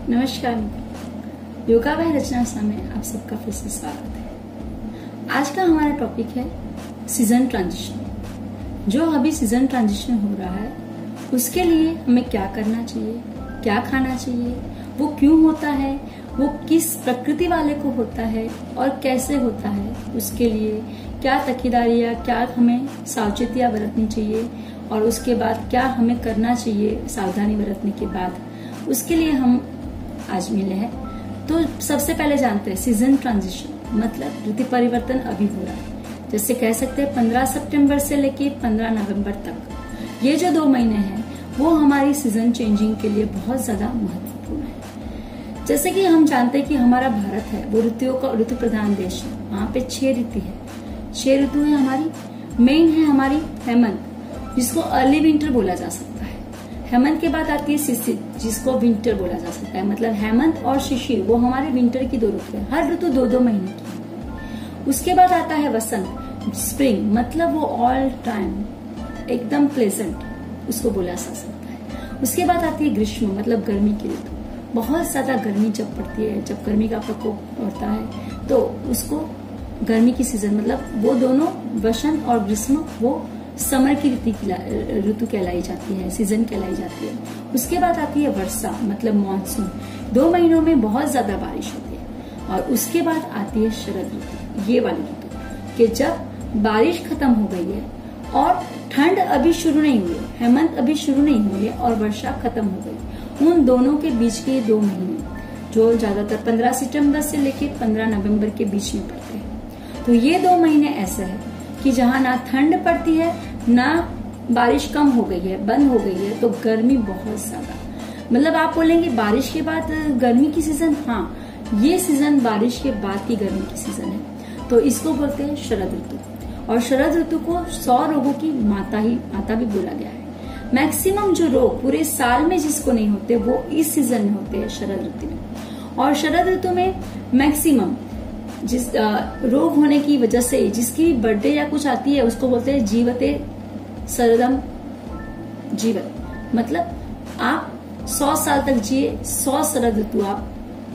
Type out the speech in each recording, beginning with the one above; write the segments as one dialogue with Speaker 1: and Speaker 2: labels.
Speaker 1: नमस्कार मित्रों, योगा बाय रचना शर्मा में आप सबका फिर से स्वागत है। आज का हमारा टॉपिक है सीजन ट्रांजिशन। जो अभी सीजन ट्रांजिशन हो रहा है उसके लिए हमें क्या करना चाहिए, क्या खाना चाहिए, वो क्यों होता है, वो किस प्रकृति वाले को होता है और कैसे होता है, उसके लिए क्या तकीदारियां, क्या हमें सावचेतियां बरतनी चाहिए और उसके बाद क्या हमें करना चाहिए सावधानी बरतने के बाद, उसके लिए हम आज मिले हैं। तो सबसे पहले जानते हैं सीजन ट्रांजिशन मतलब ऋतु परिवर्तन अभी हो रहा है। जैसे कह सकते हैं 15 सितंबर से लेके 15 नवंबर तक ये जो 2 महीने हैं वो हमारी सीजन चेंजिंग के लिए बहुत ज्यादा महत्वपूर्ण है। जैसे कि हम जानते हैं कि हमारा भारत है वो ऋतुओं का ऋतु प्रधान देश है। वहाँ पे 6 ऋतु है, 6 ऋतु है हमारी। मेन है हमारी हेमंत जिसको अर्ली विंटर बोला जा सकता है। हेमंत के बाद आती है शिशिर जिसको विंटर बोला जा सकता है। मतलब हेमंत और शिशिर वो हमारे विंटर की 2 ऋतु है। हर ऋतु 2-2 महीने की है। उसके बाद आता है वसंत स्प्रिंग, मतलब वो ऑल टाइम एकदम प्लेजेंट उसको बोला जा सकता है। उसके बाद आती है ग्रीष्म मतलब गर्मी की ऋतु। बहुत ज्यादा गर्मी जब पड़ती है, जब गर्मी का प्रकोप होता है तो उसको गर्मी की सीजन मतलब वो दोनों वसंत और ग्रीष्म वो समर की ऋतु कहलाई जाती है, सीजन कहलाई जाती है। उसके बाद आती है वर्षा मतलब मानसून। 2 महीनों में बहुत ज्यादा बारिश होती है। और उसके बाद आती है शरद ऋतु, ये वाली ऋतु कि जब बारिश खत्म हो गई है और ठंड अभी शुरू नहीं हुई है, हेमंत अभी शुरू नहीं हुई है और वर्षा खत्म हो गई। उन दोनों के बीच के 2 महीने जो ज्यादातर 15 सितंबर से लेके 15 नवंबर के बीच में पड़ते हैं। तो ये 2 महीने ऐसे है कि जहाँ ना ठंड पड़ती है ना बारिश कम हो गई है, बंद हो गई है, तो गर्मी बहुत ज्यादा। मतलब आप बोलेंगे बारिश के बाद गर्मी की सीजन, हाँ ये सीजन बारिश के बाद की गर्मी की सीजन है। तो इसको बोलते हैं शरद ऋतु। और शरद ऋतु को 100 रोगों की माता भी बोला गया है। मैक्सिमम जो रोग पूरे साल में जिसको नहीं होते वो इस सीजन में होते हैं, शरद ऋतु में। और शरद ऋतु में मैक्सिमम जिस रोग होने की वजह से जिसकी बर्थडे या कुछ आती है उसको बोलते हैं जीवते शरदम जीवत। मतलब आप 100 साल तक जिए, 100 शरद ऋतु आप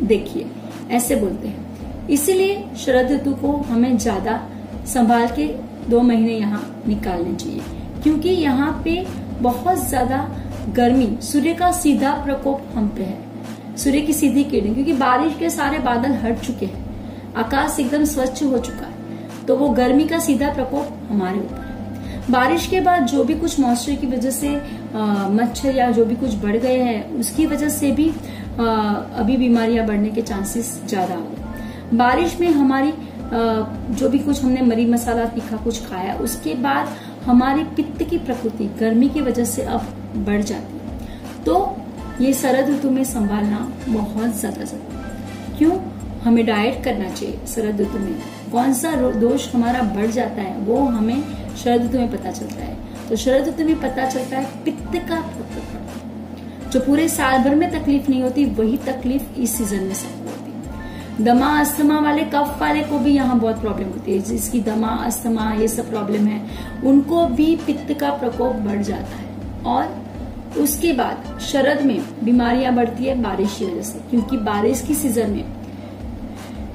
Speaker 1: देखिए, ऐसे बोलते हैं। इसीलिए शरद ऋतु को हमें ज्यादा संभाल के 2 महीने यहाँ निकालने चाहिए, क्योंकि यहाँ पे बहुत ज्यादा गर्मी, सूर्य का सीधा प्रकोप हम पे है, सूर्य की सीधी किरण, क्योंकि बारिश के सारे बादल हट चुके हैं, आकाश एकदम स्वच्छ हो चुका है, तो वो गर्मी का सीधा प्रकोप हमारे ऊपर है। बारिश के बाद जो भी कुछ मॉइस्चर की वजह से मच्छर या जो भी कुछ बढ़ गए हैं उसकी वजह से भी अभी बीमारियां बढ़ने के चांसेस ज्यादा हो गए। बारिश में हमारी जो भी कुछ हमने मरी मसाला तीखा कुछ खाया उसके बाद हमारी पित्त की प्रकृति गर्मी की वजह से अब बढ़ जाती है। तो ये शरद ऋतु में संभालना बहुत ज्यादा जरूरी है। क्यों? हमें डाइट करना चाहिए शरद ऋतु में। कौन सा दोष हमारा बढ़ जाता है वो हमें शरद ऋतु में पता चलता है। तो शरद ऋतु में पता चलता है पित्त का प्रकोप। जो पूरे साल भर में तकलीफ नहीं होती वही तकलीफ इस सीजन में सबको होती है। दमा अस्थमा वाले, कफ वाले को भी यहाँ बहुत प्रॉब्लम होती है। जिसकी दमा अस्थमा ये सब प्रॉब्लम है उनको भी पित्त का प्रकोप बढ़ जाता है। और उसके बाद शरद में बीमारियां बढ़ती है बारिश की वजह से, क्योंकि बारिश की सीजन में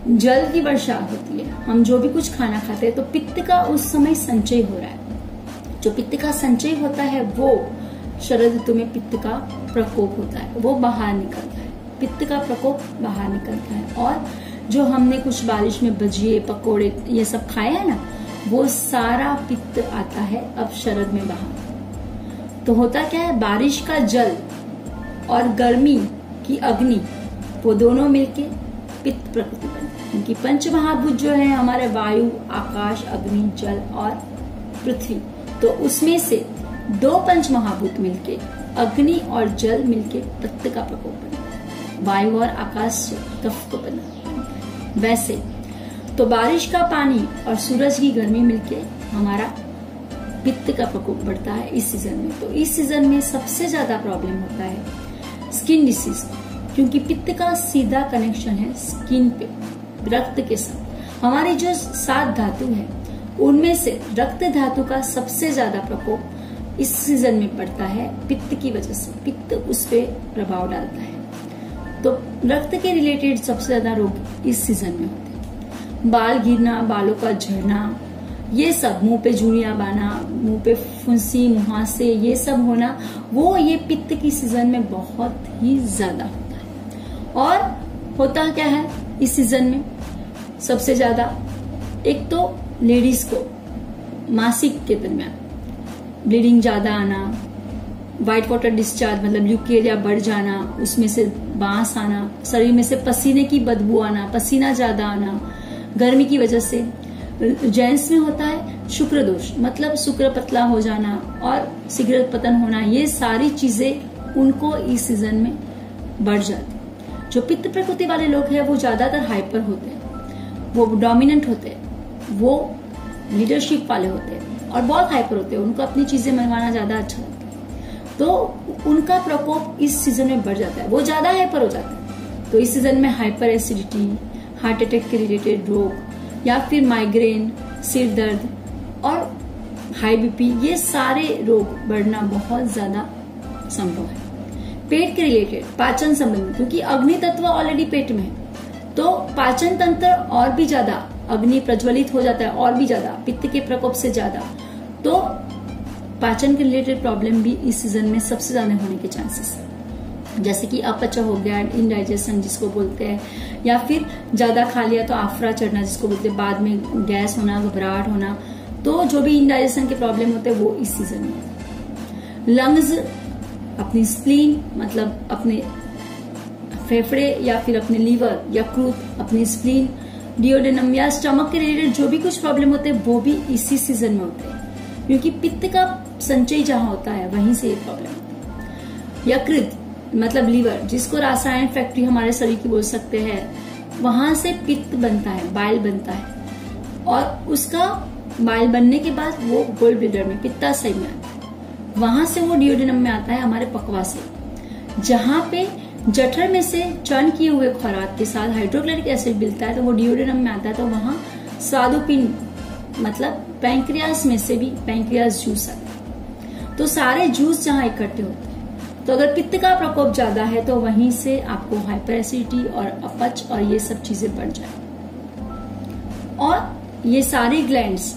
Speaker 1: जल की वर्षा होती है। हम जो भी कुछ खाना खाते हैं तो पित्त का उस समय संचय हो रहा है। जो पित्त का संचय होता है वो शरद ऋतु में पित्त का प्रकोप होता है, वो बाहर निकलता है, पित्त का प्रकोप बाहर निकलता है। और जो हमने कुछ बारिश में भजिए पकोड़े ये सब खाए हैं ना, वो सारा पित्त आता है अब शरद में बाहर। तो होता क्या है, बारिश का जल और गर्मी की अग्नि वो दोनों मिलके पित्त प्रकृति बनती है। क्योंकि 5 महाभूत जो है हमारे वायु, आकाश, अग्नि, जल और पृथ्वी, तो उसमें से 2 पंच महाभूत मिलके अग्नि और जल मिलके पित्त का प्रकोप बना, वायु और आकाश से कफ को बना। वैसे तो बारिश का पानी और सूरज की गर्मी मिलके हमारा पित्त का प्रकोप बढ़ता है इस सीजन में। तो इस सीजन में सबसे ज्यादा प्रॉब्लम होता है स्किन डिसीज, क्योंकि पित्त का सीधा कनेक्शन है स्किन पे, रक्त के साथ। हमारी जो 7 धातु है उनमें से रक्त धातु का सबसे ज्यादा प्रकोप इस सीजन में पड़ता है पित्त की वजह से। पित्त उस पे प्रभाव डालता है। तो रक्त के रिलेटेड सबसे ज्यादा रोग इस सीजन में होते हैं। बाल गिरना, बालों का झड़ना, ये सब, मुंह पे झुर्रियां बाना, मुंह पे फुंसी, मुहासे, ये सब होना, वो ये पित्त की सीजन में बहुत ही ज्यादा होता है। और होता क्या है इस सीजन में सबसे ज्यादा, एक तो लेडीज को मासिक के दरमियान ब्लीडिंग ज्यादा आना, व्हाइट वाटर डिस्चार्ज मतलब ल्यूकेरिया बढ़ जाना, उसमें से बांस आना, शरीर में से पसीने की बदबू आना, पसीना ज्यादा आना, गर्मी की वजह से। जेंट्स में होता है शुक्र दोष, मतलब शुक्र पतला हो जाना और शीघ्र पतन होना, ये सारी चीजें उनको इस सीजन में बढ़ जाती। जो पित्त प्रकृति वाले लोग हैं वो ज्यादातर हाइपर होते हैं, वो डोमिनेंट होते हैं, वो लीडरशिप वाले होते हैं और बहुत हाइपर होते हैं, उनको अपनी चीजें मनवाना ज्यादा अच्छा लगता है, तो उनका प्रकोप इस सीजन में बढ़ जाता है, वो ज्यादा हाइपर हो जाता है। तो इस सीजन में हाइपर एसिडिटी, हार्ट अटैक के रिलेटेड रोग, या फिर माइग्रेन, सिर दर्द और हाई बीपी, ये सारे रोग बढ़ना बहुत ज्यादा संभव है। पेट के रिलेटेड, पाचन संबंधी, क्योंकि अग्नि तत्व ऑलरेडी पेट में है, तो पाचन तंत्र और भी ज्यादा अग्नि प्रज्वलित हो जाता है, और भी ज्यादा पित्त के प्रकोप से ज्यादा, तो पाचन के रिलेटेड प्रॉब्लम भी इस सीजन में सबसे ज्यादा होने के चांसेस है। जैसे कि अपच हो गया, इंडाइजेशन जिसको बोलते हैं, या फिर ज्यादा खा लिया तो आफरा चढ़ना जिसको बोलते हैं, बाद में गैस होना, घबराहट होना, तो जो भी इंडाइजेशन के प्रॉब्लम होते हैं वो इस सीजन में। लंग्स, अपनी स्प्लीन मतलब अपने फेफड़े या फिर अपने लीवर, यकृत, अपनी स्प्लीन, डियोडेनम या स्टमक के रिलेटेड जो भी कुछ प्रॉब्लम होते हैं वो भी इसी सीजन में होते हैं, क्योंकि पित्त का संचय जहां होता है वहीं से ये प्रॉब्लम होती है। यकृत मतलब लीवर, जिसको रासायन फैक्ट्री हमारे शरीर की बोल सकते हैं, वहां से पित्त बनता है, बाइल बनता है, और उसका बाइल बनने के बाद वो गोल ब्लेडर में, पित्ताशय में आता है, वहां से वो डियोडेनम में आता है, हमारे पकवा से, जहां पे जठर में से चर्न किए हुए खुराक के साथ हाइड्रोक्लोरिक एसिड मिलता है, तो वो डियोडेनम में आता है, तो वहां स्वादुपिंड मतलब पैंक्रियास में से भी पैंक्रियास जूस आता है। तो सारे जूस जहां इकट्ठे होते हैं, तो अगर पित्त का प्रकोप ज्यादा है तो वहीं से आपको हाइपर एसिडिटी और अपच और ये सब चीजें बढ़ जाए, और ये सारी ग्लैंड्स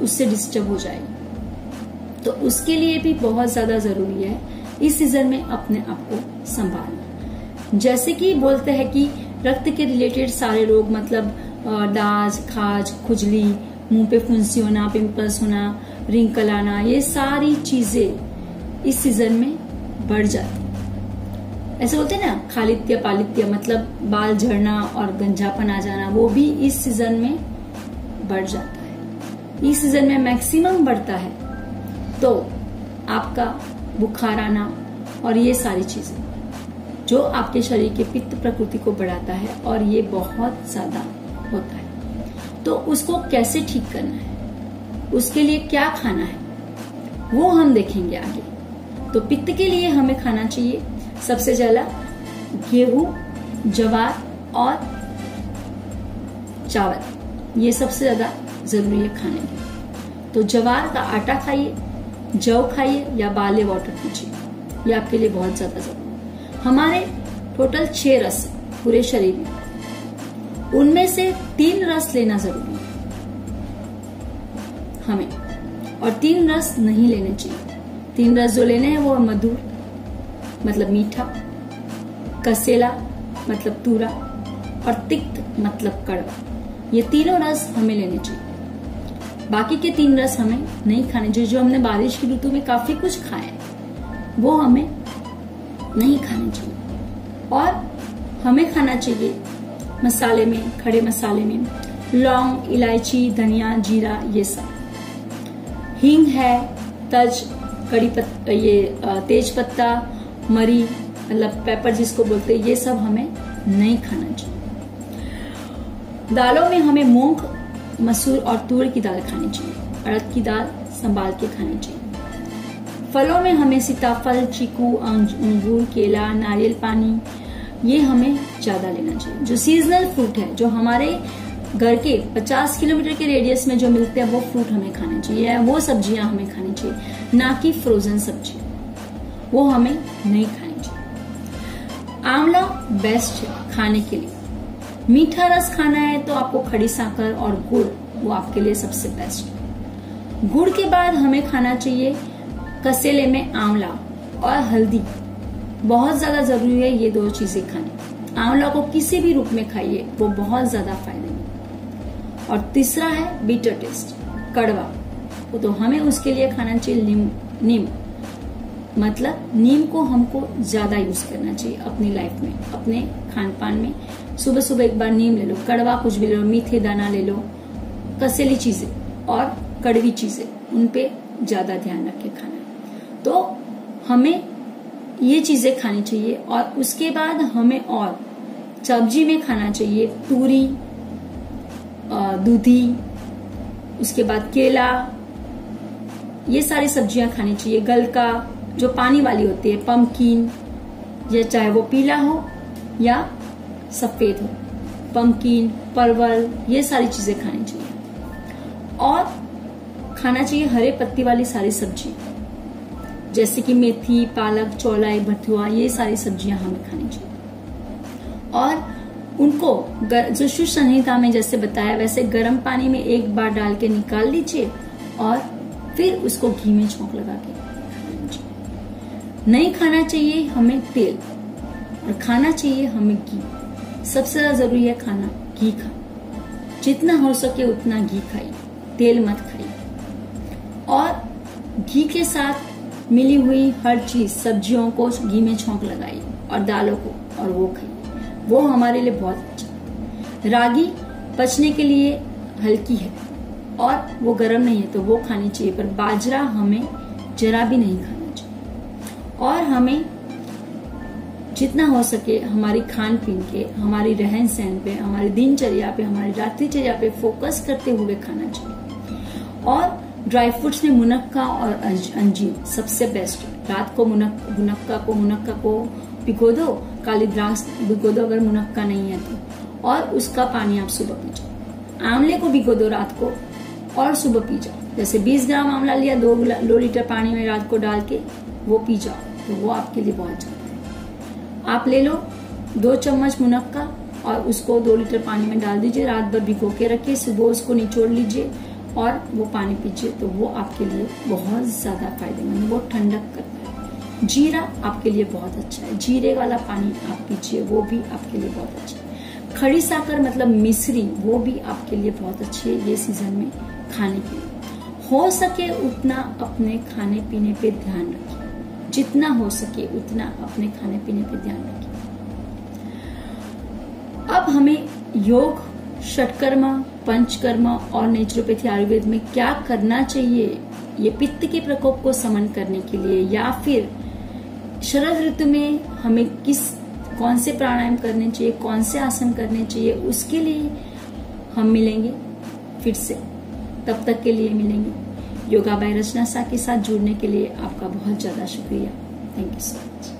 Speaker 1: उससे डिस्टर्ब हो जाएगी। तो उसके लिए भी बहुत ज्यादा जरूरी है इस सीजन में अपने आप को संभालना। जैसे कि बोलते हैं कि रक्त के रिलेटेड सारे रोग, मतलब दाज, खाज, खुजली, मुंह पे फुंसी होना, पिंपल्स होना, रिंकल आना, ये सारी चीजें इस सीजन में बढ़ जाती। ऐसे बोलते हैं ना, खालित्य पालित्य मतलब बाल झड़ना और गंजापन आ जाना, वो भी इस सीजन में बढ़ जाता है। इस सीजन में मैक्सिमम बढ़ता है तो आपका बुखार आना और ये सारी चीजें जो आपके शरीर के पित्त प्रकृति को बढ़ाता है, और ये बहुत ज्यादा होता है। तो उसको कैसे ठीक करना है, उसके लिए क्या खाना है, वो हम देखेंगे आगे। तो पित्त के लिए हमें खाना चाहिए सबसे ज्यादा गेहूं, ज्वार और चावल, ये सबसे ज्यादा जरूरी है खाने के। तो ज्वार का आटा खाइए, जौ खाइए या बाले वाटर पीजिए, ये आपके लिए बहुत ज्यादा जरूरी है। हमारे टोटल 6 रस पूरे शरीर में, उनमें से 3 रस लेना जरूरी है हमें, और 3 रस नहीं लेने चाहिए। 3 रस जो लेने हैं वो मधुर मतलब मीठा, कसेला मतलब तूरा, और तिक्त मतलब कड़वा, ये तीनों रस हमें लेने चाहिए। बाकी के 3 रस हमें नहीं खाने चाहिए। जो हमने बारिश की ऋतु में काफी कुछ खाए वो हमें नहीं खाने चाहिए। और हमें खाना चाहिए मसाले में, खड़े मसाले में लौंग, इलायची, धनिया, जीरा, ये सब, हींग है, तज, कड़ी पत्ता, ये तेज पत्ता, मरी मतलब पेपर जिसको बोलते हैं, ये सब हमें नहीं खाना चाहिए। दालों में हमें मूंग, मसूर और तूर की दाल खानी चाहिए, अड़द की दाल संभाल के खानी चाहिए। फलों में हमें सीताफल, चीकू, अंगूर, केला, नारियल पानी, ये हमें ज्यादा लेना चाहिए। जो सीजनल फ्रूट है, जो हमारे घर के 50 किलोमीटर के रेडियस में जो मिलते हैं, वो फ्रूट हमें खाने चाहिए, वो सब्जियां हमें खानी चाहिए, ना कि फ्रोजन सब्जी, वो हमें नहीं खानी चाहिए। आंवला बेस्ट है खाने के लिए। मीठा रस खाना है तो आपको खड़ी साकर और गुड़, वो आपके लिए सबसे बेस्ट है। गुड़ के बाद हमें खाना चाहिए कसेले में आंवला और हल्दी, बहुत ज्यादा जरूरी है ये दो चीजें खानी। आंवला को किसी भी रूप में खाइए, वो बहुत ज्यादा फायदेमंद। और तीसरा है बीटर टेस्ट, कड़वा, तो हमें उसके लिए खाना चाहिए नीम। मतलब नीम को हमको ज्यादा यूज करना चाहिए अपनी लाइफ में, अपने खान पान में। सुबह सुबह एक बार नीम ले लो, कड़वा कुछ भी ले लो, मीठे दाना ले लो, कसेली चीजें और कड़वी चीजें, उन पे ज्यादा ध्यान रख के खाना। तो हमें ये चीजें खानी चाहिए। और उसके बाद हमें और सब्जी में खाना चाहिए तूरी, दूधी, उसके बाद केला, ये सारी सब्जियां खानी चाहिए। गलका जो पानी वाली होती है, पम्पकिन, या चाहे वो पीला हो या सफेद हो, पम्पकिन, परवल, ये सारी चीजें खानी चाहिए। और खाना चाहिए हरे पत्ती वाली सारी सब्जी, जैसे कि मेथी, पालक, चौलाई, बथुआ, ये सारी सब्जियां हमें खानी चाहिए। और उनको जो शिव संहिता में जैसे बताया वैसे गर्म पानी में एक बार डाल के निकाल लीजिए और फिर उसको घी में छौंक लगा के खाना चाहिए। नहीं खाना चाहिए हमें तेल, और खाना चाहिए हमें घी। सबसे ज्यादा जरूरी है खाना घी खा, जितना हो सके उतना घी खाइए, तेल मत खाइए। और घी के साथ मिली हुई हर चीज, सब्जियों को घी में छौंक लगाइए और दालों को, और वो खाइए, वो हमारे लिए बहुत अच्छा है। रागी पचने के लिए हल्की है और वो गर्म नहीं है तो वो खानी चाहिए, पर बाजरा हमें जरा भी नहीं खाना चाहिए। और हमें जितना हो सके हमारी खान पीन के, हमारी रहन सहन पे, हमारी दिनचर्या पे, हमारी रात्रिचर्या पे फोकस करते हुए खाना चाहिए। और ड्राई फ्रूट्स में मुनक्का और अंजीर सबसे बेस्ट है। रात को मुनक्का को भिगो दो, काली द्राक्ष भिगो दो अगर मुनक्का नहीं है तो, और उसका पानी आप सुबह पी जाओ। आंवले को भिगो दो रात को और सुबह पी जाओ। जैसे 20 ग्राम आंवला लिया, 2 लीटर पानी में रात को डाल के वो पी जाओ, तो वो आपके लिए बहुत अच्छा है। आप ले लो 2 चम्मच मुनक्का और उसको 2 लीटर पानी में डाल दीजिए, रात भर भिगो के रखिए, सुबह उसको निचोड़ लीजिए और वो पानी पीजिए, तो वो आपके लिए बहुत ज्यादा फायदेमंद है, वो ठंडक करता है। जीरा आपके लिए बहुत अच्छा है, जीरे वाला पानी आप पीजिए, वो भी आपके लिए बहुत अच्छा है। खड़ी साकर मतलब मिश्री, वो भी आपके लिए बहुत अच्छी है ये सीजन में खाने के लिए। हो सके उतना अपने खाने पीने पे ध्यान रखिए, जितना हो सके उतना अपने खाने पीने पे ध्यान रखिए। अब हमें योग, षटकर्मा, पंचकर्मा और नेचुरोपैथी आयुर्वेद में क्या करना चाहिए ये पित्त के प्रकोप को समन करने के लिए, या फिर शरद ऋतु में हमें कौन से प्राणायाम करने चाहिए, कौन से आसन करने चाहिए, उसके लिए हम मिलेंगे फिर से। तब तक के लिए मिलेंगे। योगा बाय रचना सा के साथ जुड़ने के लिए आपका बहुत ज्यादा शुक्रिया। Thank you so much.